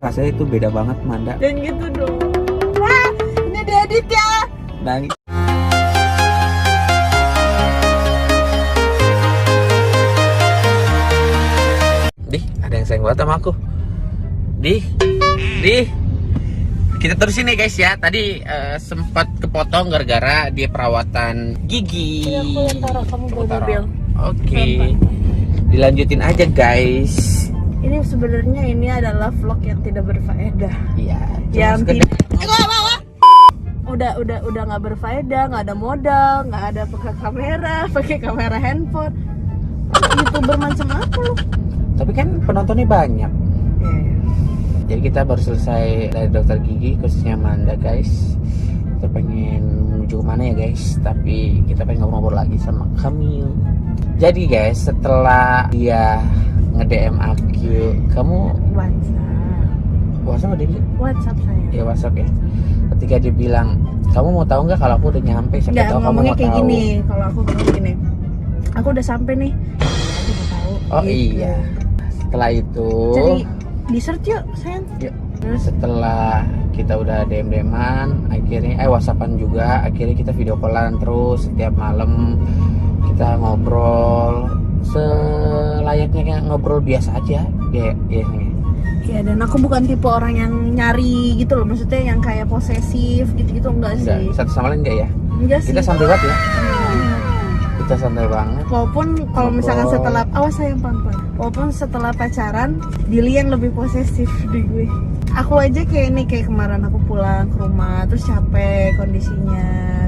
Rasanya itu beda banget Manda. Dan gitu dong. Wah, ini diedit ya. Dan Dih, ada yang sayang banget sama aku. Dih. Kita terusin nih guys ya. Tadi sempat kepotong gara-gara dia perawatan gigi. Iya, aku yang taruh kamu bawa mobil. Oke. Dilanjutin aja guys. Ini sebenarnya ini adalah vlog yang tidak berfaedah. Iya. Yang sekedar- udah nggak berfaedah, nggak ada modal, nggak ada pakai kamera handphone. YouTuber macam apa lu? Tapi kan penontonnya banyak. Jadi kita baru selesai dari dokter gigi khususnya Manda guys. Kita pengen menuju kemana ya guys? Tapi kita pengen ngobrol lagi sama Kamil. Jadi guys, setelah dia nge-DM aku, kamu WhatsApp dia bilang? WhatsApp saya. Ya WhatsApp ya. Ketika dia bilang, kamu mau tahu nggak kalau aku udah nyampe? Siapa Nggak, tahu kamu ngomongnya mau kayak tahu. gini. Kalau aku ngomong gini, aku udah sampai nih. Aku mau tahu. Oh Gitu. iya. Setelah itu, Jadi di search yuk, sayang. yuk. Setelah kita udah DM-an, akhirnya WhatsAppan juga, akhirnya kita video callan terus setiap malam. Kita ngobrol selayaknya kayak ngobrol biasa aja. Ya. Iya, dan aku bukan tipe orang yang nyari gitu loh, maksudnya yang kayak posesif gitu-gitu enggak sih. Enggak, satu sama lain enggak ya? Enggak sih. Kita santai banget ya. Kita santai banget. Walaupun kalau misalkan setelah sayang pelan-pelan. Walaupun setelah pacaran, Billy yang lebih posesif di gue. Aku aja kayak kemarin aku pulang ke rumah terus capek kondisinya,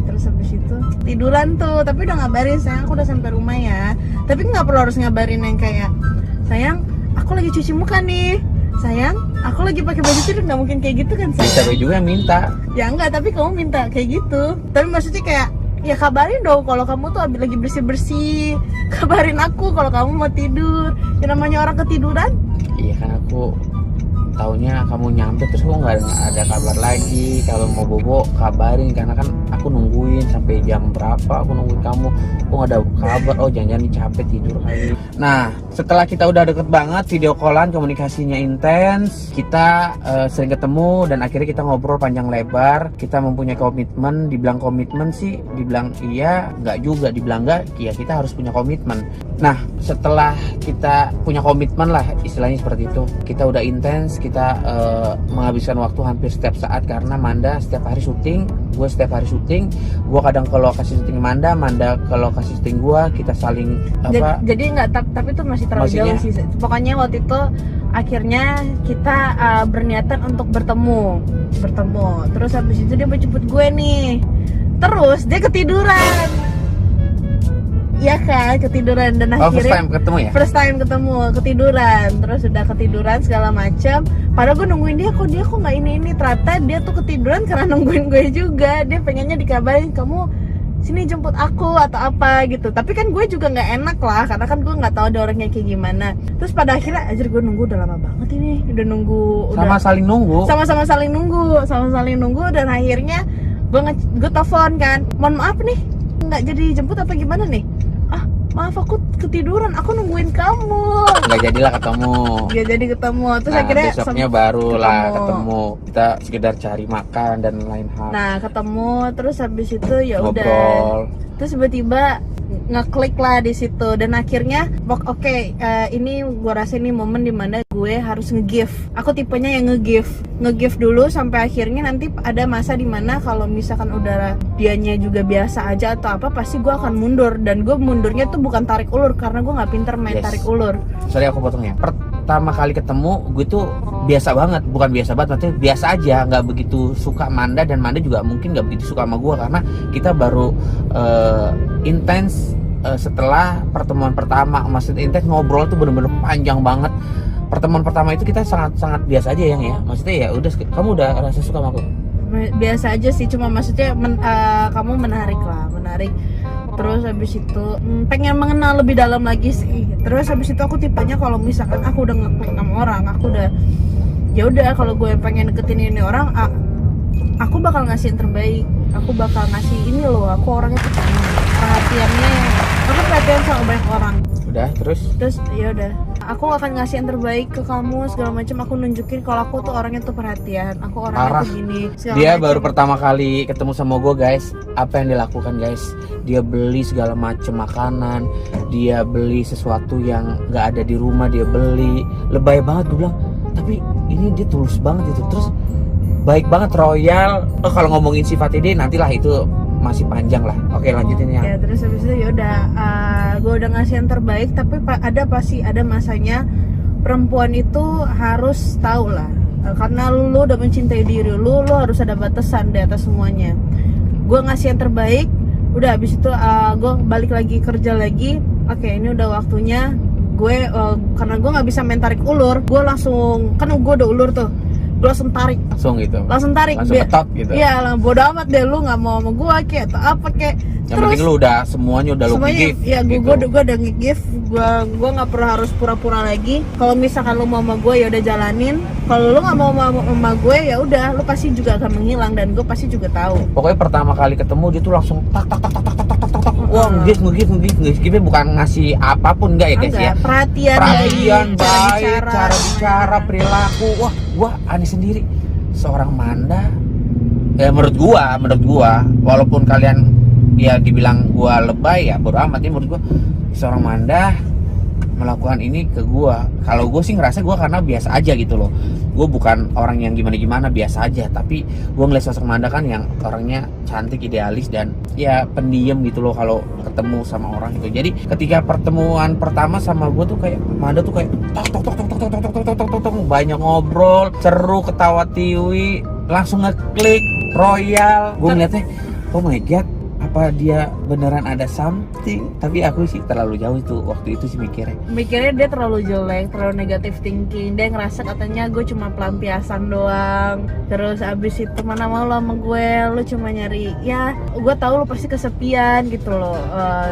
terus habis itu tiduran tuh, tapi udah ngabarin sayang aku udah sampai rumah ya. Tapi nggak perlu harus ngabarin yang kayak sayang aku lagi cuci muka nih, sayang aku lagi pakai baju tidur, nggak mungkin kayak gitu kan sayang. Siapa juga yang minta. Ya enggak, tapi kamu minta kayak gitu. Tapi maksudnya kayak ya kabarin dong kalau kamu tuh lagi bersih-bersih. Kabarin aku kalau kamu mau tidur. Ya namanya orang ketiduran. Iya kan aku taunya kamu nyampe terus aku nggak ada kabar lagi. Kalau mau bobo kabarin, karena kan aku nungguin sampai jam berapa aku nungguin kamu, aku nggak ada kabar. Oh jangan-jangan capek tidur kali. Nah setelah kita udah deket banget, video callan, komunikasinya intens, kita sering ketemu dan akhirnya kita ngobrol panjang lebar. Kita mempunyai komitmen. Dibilang komitmen sih, dibilang iya nggak juga, dibilang nggak, ya kita harus punya komitmen. Nah setelah kita punya komitmen lah istilahnya seperti itu, kita udah intens, kita menghabiskan waktu hampir setiap saat karena Manda setiap hari syuting, gue setiap hari syuting, gue kadang ke lokasi syuting Manda ke lokasi syuting gue, kita saling apa? Jadi nggak, tapi itu masih terlalu jauh sih. Pokoknya waktu itu akhirnya kita berniatan untuk bertemu. Terus habis itu dia mau jemput gue nih. Terus dia ketiduran. Iya kan, ketiduran dan akhirnya first time ketemu ketiduran, terus udah ketiduran segala macam. Padahal gue nungguin dia kok nggak ini. Ternyata dia tuh ketiduran karena nungguin gue juga. Dia pengennya dikabarin, kamu sini jemput aku atau apa gitu. Tapi kan gue juga nggak enak lah, karena kan gue nggak tahu ada orangnya kayak gimana. Terus pada akhirnya aja gue nunggu udah lama banget ini, sama saling nunggu dan akhirnya gue telepon kan, mohon maaf nih nggak jadi jemput apa gimana nih? Maaf aku ketiduran, aku nungguin kamu. Nggak jadilah ketemu. Terus akhirnya besoknya barulah ketemu. Kita sekedar cari makan dan lain hal. Nah ketemu, terus habis itu ya udah. Ngobrol. Terus tiba-tiba ngeklik lah di situ dan akhirnya oke, ini gue rasa ini momen dimana gue harus nge-give. Aku tipenya yang nge-give dulu sampai akhirnya nanti ada masa dimana kalau misalkan udah dianya juga biasa aja atau apa, pasti gue akan mundur. Dan gue mundurnya tuh bukan tarik ulur, karena gue nggak pinter main tarik ulur. Sorry aku potongnya. Pertama kali ketemu gue tuh biasa banget, bukan biasa banget, maksudnya biasa aja, nggak begitu suka Manda dan Manda juga mungkin nggak begitu suka sama gue karena kita baru intens setelah pertemuan pertama. Maksudnya intens ngobrol tuh bener-bener panjang banget. Pertemuan pertama itu kita sangat biasa aja ya, maksudnya ya udah, kamu udah rasa suka sama aku? Biasa aja sih, cuma maksudnya kamu menarik. Terus habis itu pengen mengenal lebih dalam lagi sih. Terus habis itu aku tipenya kalau misalkan aku udah ngeklik sama orang, aku udah ya udah, kalau gue pengen deketin ini orang, aku bakal ngasih yang terbaik. Aku bakal ngasih ini loh, aku orangnya perhatiannya, aku perhatian sama banyak orang. Udah terus ya udah aku akan ngasih yang terbaik ke kamu segala macam. Aku nunjukin kalau aku tuh orangnya tuh perhatian, aku orangnya Parah. tuh gini segala Dia macem. baru pertama kali ketemu sama gue guys, apa yang dilakukan guys, dia beli segala macam makanan, dia beli sesuatu yang nggak ada di rumah, dia beli. Lebay banget gue bilang, tapi ini dia tulus banget itu. Terus baik banget, royal. Kalau ngomongin sifatnya dia nantilah, itu masih panjang lah. Oke, lanjutin ya. Ya terus habis itu yaudah, gue udah ngasih yang terbaik, tapi pasti ada masanya perempuan itu harus tahu lah, karena lu udah mencintai diri lu harus ada batasan di atas semuanya. Gue ngasih yang terbaik, udah habis itu gue balik lagi kerja lagi. Oke, ini udah waktunya gue, karena gue nggak bisa main tarik ulur, gue langsung, kan gue udah ulur tuh, gue langsung tarik Langsung tarik langsung ketot gitu. iya lah, bodo amat deh lu nggak mau sama gue kayak atau apa kayak. Yang penting lu udah semuanya udah lu give. Ya gue gitu. udah nge-give, gue nggak perlu harus pura-pura lagi. Kalau misalkan lu mau sama gue ya udah jalanin. Kalau lu nggak mau sama gue ya udah, lu pasti juga akan menghilang dan gue pasti juga tahu. Pokoknya pertama kali ketemu dia tuh langsung tak. Wah, nge-give bukan ngasih apapun enggak ya guys ya. Perhatian baik, cara bicara, perilaku. Wah, gua aneh sendiri. Seorang Manda, ya menurut gua, walaupun kalian ya dibilang gua lebay ya bodo amat, ya menurut gua seorang Manda melakukan ini ke gua. Kalau gua sih ngerasa gua karena biasa aja gitu loh. Gua bukan orang yang gimana biasa aja, tapi gua ngeliat sosok Manda kan yang orangnya cantik, idealis, dan ya pendiam gitu loh kalau ketemu sama orang gitu. Jadi ketika pertemuan pertama sama gua tuh kayak Manda tuh kayak tok banyak ngobrol, seru, ketawa tiwi, langsung ngeklik, royal. Gua ngeliatnya, oh my god, apa dia beneran ada something. Tapi aku sih terlalu jauh itu waktu itu sih mikirnya dia terlalu jelek, terlalu negative thinking. Dia ngerasa katanya gue cuma pelampiasan doang. Terus abis itu mana mau lo sama gue, lo cuma nyari, ya gue tahu lo pasti kesepian gitu loh.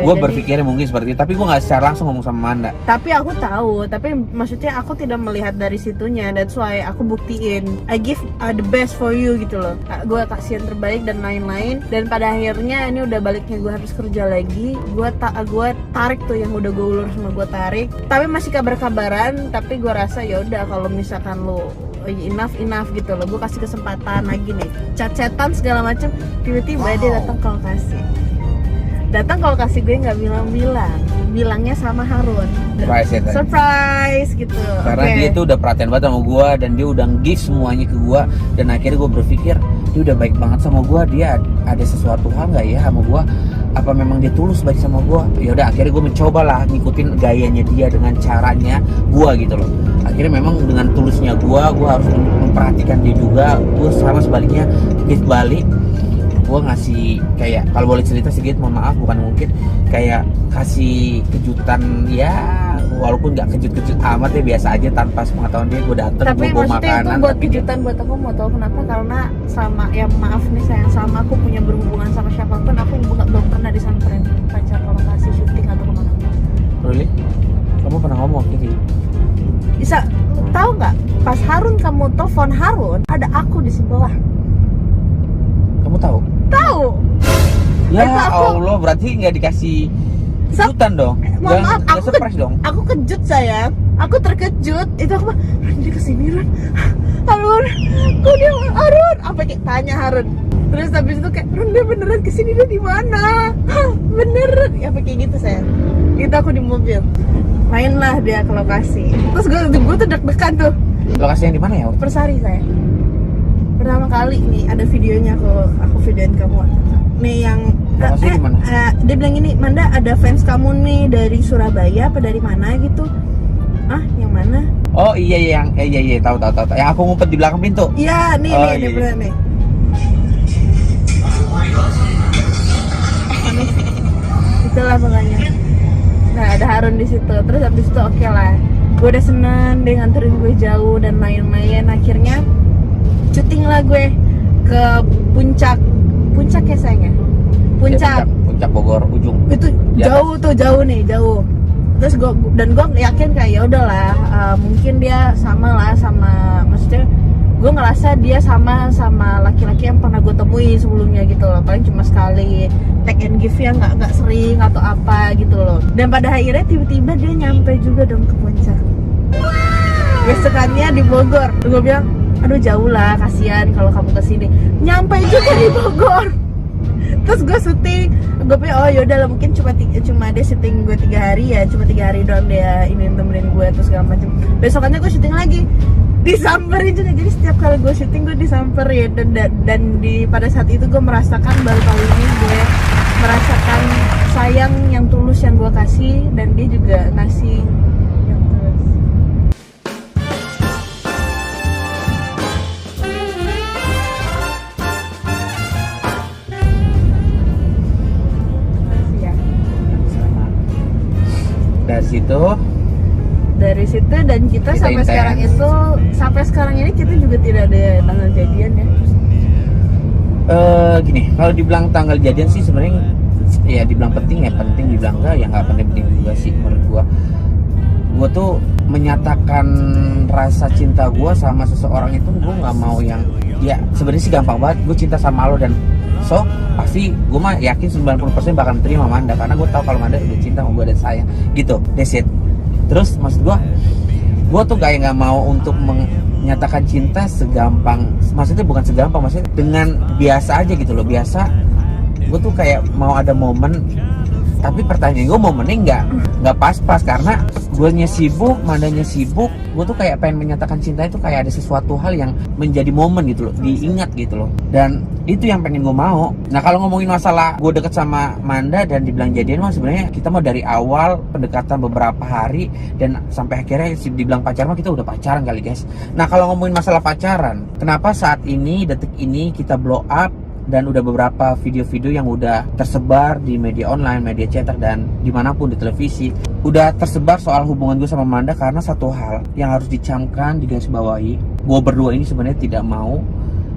Gue berpikirnya mungkin seperti itu, tapi gue nggak secara langsung ngomong sama Manda. Tapi aku tahu, tapi maksudnya aku tidak melihat dari situnya. That's why aku buktiin, I give the best for you gitu loh. Gue kasih yang terbaik dan lain-lain. Dan pada akhirnya ini udah baliknya gue harus kerja lagi. Gue tarik tuh yang udah gue ulur sama gue tarik. Tapi masih kabar-kabaran. Tapi gue rasa ya udah, kalau misalkan lo enough gitu loh, gue kasih kesempatan lagi nih, chat-chatan segala macem. Tiba-tiba dia datang ke lokasi gue, nggak bilangnya sama Harun. Surprise gitu. Karena dia tuh udah perhatian banget sama gue, dan dia udah give semuanya ke gue. Dan akhirnya gue berpikir dia udah baik banget sama gue, dia ada sesuatu hal nggak ya sama gue, apa memang dia tulus baik sama gue. Ya udah, akhirnya gue mencoba lah ngikutin gayanya dia dengan caranya gue gitu loh. Akhirnya memang dengan tulusnya gue harus memperhatikan dia juga. Gue sama sebaliknya give balik. Gue ngasih kayak, kalau boleh cerita sedikit, mohon maaf, bukan mungkin, kayak kasih kejutan ya, walaupun nggak kejut-kejut amat ya, biasa aja tanpa sepengetahuan dia. Gue dateng, gue bawa makanan. Itu buat kejutan buat aku, mau tahu kenapa? Karena sama, ya maaf nih sayang, sama aku punya berhubungan sama siapapun, aku belum pernah disamperin pacar ke lokasi syuting atau kemana. Really? Kamu pernah ngomong gitu? Bisa, tahu nggak? Pas Harun kamu telepon Harun, ada aku di sebelah. Kamu tahu? Tahu. Ya Allah, berarti nggak dikasih kejutan dong. Maaf, aku surprise dong. Aku kejut sayang. Aku terkejut. Itu aku, Ran, dia kesini Ran. Harun, kok dia Harun? Apa kayak tanya Harun. Terus habis itu kayak, Ran, dia beneran kesini, dia di mana? Beneran? Ya kayak gitu sayang. Itu aku di mobil. Mainlah dia ke lokasi. Terus gue tuh deg-degan tuh. Lokasi yang di mana ya? Persari sayang. Pertama kali nih ada videonya, aku videoin kamu nih yang dia bilang ini, Manda ada fans kamu nih dari Surabaya apa dari mana gitu. Yang mana? Oh iya tahu. Yang aku ngumpet di belakang pintu. Iya nih dia bilang nih. Itulah pokoknya. Nah ada Harun di situ. Terus habis itu oke lah, gue udah seneng dia nganterin gue jauh dan lain-lain. Akhirnya syuting lah gue ke puncak ya sayangnya, puncak Bogor ujung. Itu jauh tuh, jauh. Terus gue yakin kayak ya udahlah, mungkin dia sama lah sama, maksudnya gue ngerasa dia sama laki-laki yang pernah gue temui sebelumnya gitu loh, paling cuma sekali take and give ya, nggak sering atau apa gitu loh. Dan pada akhirnya tiba-tiba dia nyampe juga dong ke puncak. Besokannya di Bogor, gue bilang aduh jauh lah, kasihan kalau kamu kesini. Nyampe juga di Bogor. Terus gue syuting, gue pikir oh yaudah lah mungkin cuma dia syuting gue 3 hari ya, cuma 3 hari doang dia ini temenin gue terus segala macem. Besokannya gue syuting lagi, disamperin juga. Jadi setiap kali gue syuting gue disamperin dan pada saat itu gue merasakan baru kali ini gue merasakan sayang yang tulus yang gue kasih, dan dia juga ngasih yang tulus. Dari situ dan kita sampai intens. sampai sekarang ini kita juga tidak ada tanggal jadian ya. Gini, kalau dibilang tanggal jadian sih sebenarnya ya dibilang penting ya penting, dibilang enggak ya nggak penting juga sih menurut gua tuh menyatakan rasa cinta gua sama seseorang itu gua nggak mau yang ya sebenarnya sih gampang banget. Gue cinta sama lo dan so pasti gue mah yakin 90% bakal terima Manda, karena gue tahu kalau Manda udah cinta sama gue dan sayang gitu, that's it. Terus maksud gue tuh kayak nggak mau untuk menyatakan cinta segampang, maksudnya bukan segampang, maksudnya dengan biasa aja gitu loh, biasa. Gue tuh kayak mau ada momen, tapi pertanyaan gue momennya nggak pas-pas karena guanya sibuk, Mandanya sibuk. Gue tuh kayak pengen menyatakan cinta itu kayak ada sesuatu hal yang menjadi momen gitu loh, diingat gitu loh, dan itu yang pengen gue mau. Nah kalau ngomongin masalah gue deket sama Manda dan dibilang jadian mah sebenarnya kita mau dari awal pendekatan beberapa hari dan sampai akhirnya dibilang pacaran mah kita udah pacaran kali guys. Nah kalau ngomongin masalah pacaran, kenapa saat ini detik ini kita blow up dan udah beberapa video-video yang udah tersebar di media online, media cetak, dan dimanapun di televisi udah tersebar soal hubungan gue sama Manda, karena satu hal yang harus dicamkan, digarisbawahi, gue berdua ini sebenarnya tidak mau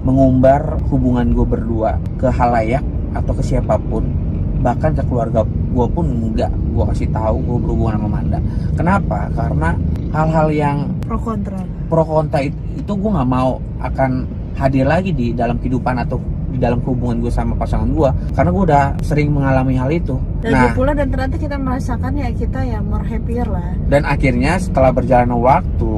mengumbar hubungan gue berdua ke halayak atau ke siapapun, bahkan ke keluarga gue pun enggak gue kasih tahu gue berhubungan sama Manda. Kenapa? Karena hal-hal yang pro kontra itu gue nggak mau akan hadir lagi di dalam kehidupan atau di dalam hubungan gue sama pasangan gue, karena gue udah sering mengalami hal itu. Dan pula dan ternyata kita merasakan ya kita ya more happier lah. Dan akhirnya setelah berjalannya waktu,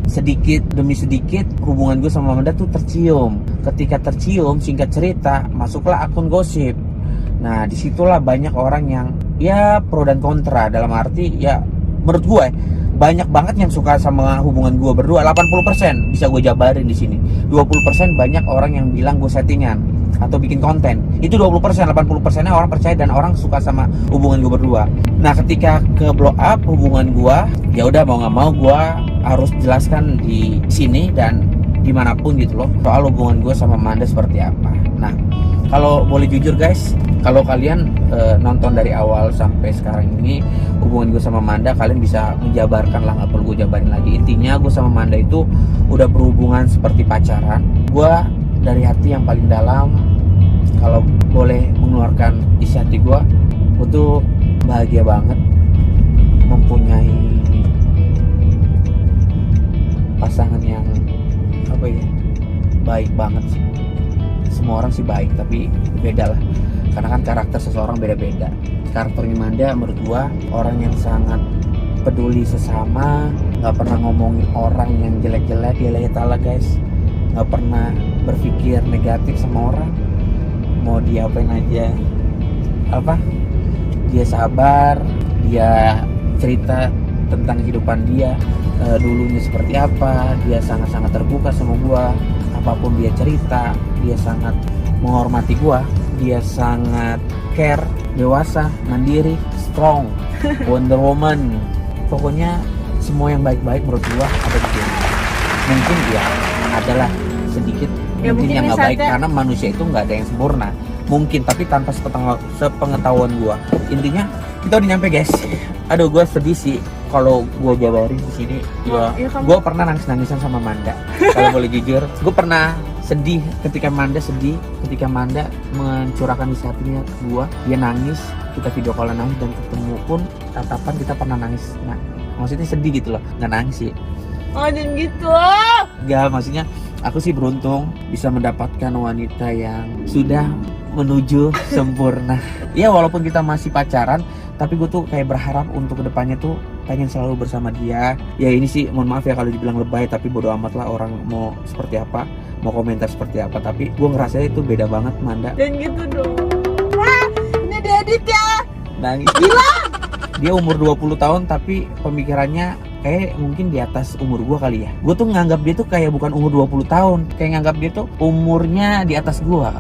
sedikit demi sedikit hubungan gue sama Manda tuh tercium. Ketika tercium, singkat cerita, masuklah akun gosip. Nah disitulah banyak orang yang ya pro dan kontra, dalam arti ya menurut gue banyak banget yang suka sama hubungan gue berdua. 80% bisa gue jabarin di sini. 20% banyak orang yang bilang gue settingan atau bikin konten. Itu 20%, 80%-nya orang percaya dan orang suka sama hubungan gue berdua. Nah, ketika ke blow up hubungan gue, ya udah mau nggak mau gue harus jelaskan di sini dan dimanapun gitu loh soal hubungan gue sama Manda seperti apa. Nah, kalau boleh jujur guys, kalau kalian nonton dari awal sampai sekarang ini hubungan gue sama Manda, kalian bisa menjabarkan lah, nggak perlu gue jabarin lagi. Intinya gue sama Manda itu udah berhubungan seperti pacaran. Gue dari hati yang paling dalam, kalau boleh mengeluarkan isi hati gue tuh bahagia banget mempunyai pasangan yang apa ya, baik banget sih. Semua orang sih baik, tapi beda lah, karena kan karakter seseorang beda-beda. Karakternya Manda menurut gua orang yang sangat peduli sesama, nggak pernah ngomongin orang yang jelek-jelek, lillahi ta'ala guys, nggak pernah berpikir negatif sama orang, mau diapain aja apa, dia sabar, dia cerita tentang kehidupan dia dulunya seperti apa, dia sangat-sangat terbuka sama gua, apapun dia cerita, dia sangat menghormati gua, dia sangat care, dewasa, mandiri, strong, Wonder Woman, pokoknya semua yang baik-baik menurut gua ada di dia. Mungkin dia adalah sedikit ya, mungkin yang nggak baik karena manusia itu nggak ada yang sempurna mungkin, tapi tanpa sepengetahuan gua. Intinya kita udah nyampe guys. Aduh, gua sedih sih kalau gua jabarin di sini. Gua pernah nangis-nangisan sama Manda. Kalau boleh jujur, gua pernah sedih ketika Manda mencurahkan isi hatinya ke gua. Dia nangis, kita video call nangis, dan ketemu pun tatapan kita pernah nangis. Nah, maksudnya sedih gitu loh, nggak nangis sih. Oh, dan gitu. Gak, maksudnya Aku sih beruntung bisa mendapatkan wanita yang sudah menuju sempurna. Ya walaupun kita masih pacaran, tapi gue tuh kayak berharap untuk kedepannya tuh pengen selalu bersama dia. Ya ini sih mohon maaf ya kalau dibilang lebay, tapi bodo amat lah orang mau seperti apa, mau komentar seperti apa. Tapi gue ngerasa itu beda banget, Manda. Dan gitu dong. Wah, ini diedit ya. Nangis. Gila. Dia umur 20 tahun tapi pemikirannya kayak mungkin di atas umur gue kali ya. Gue tuh nganggap dia tuh kayak bukan umur 20 tahun, kayak nganggap dia tuh umurnya di atas gue.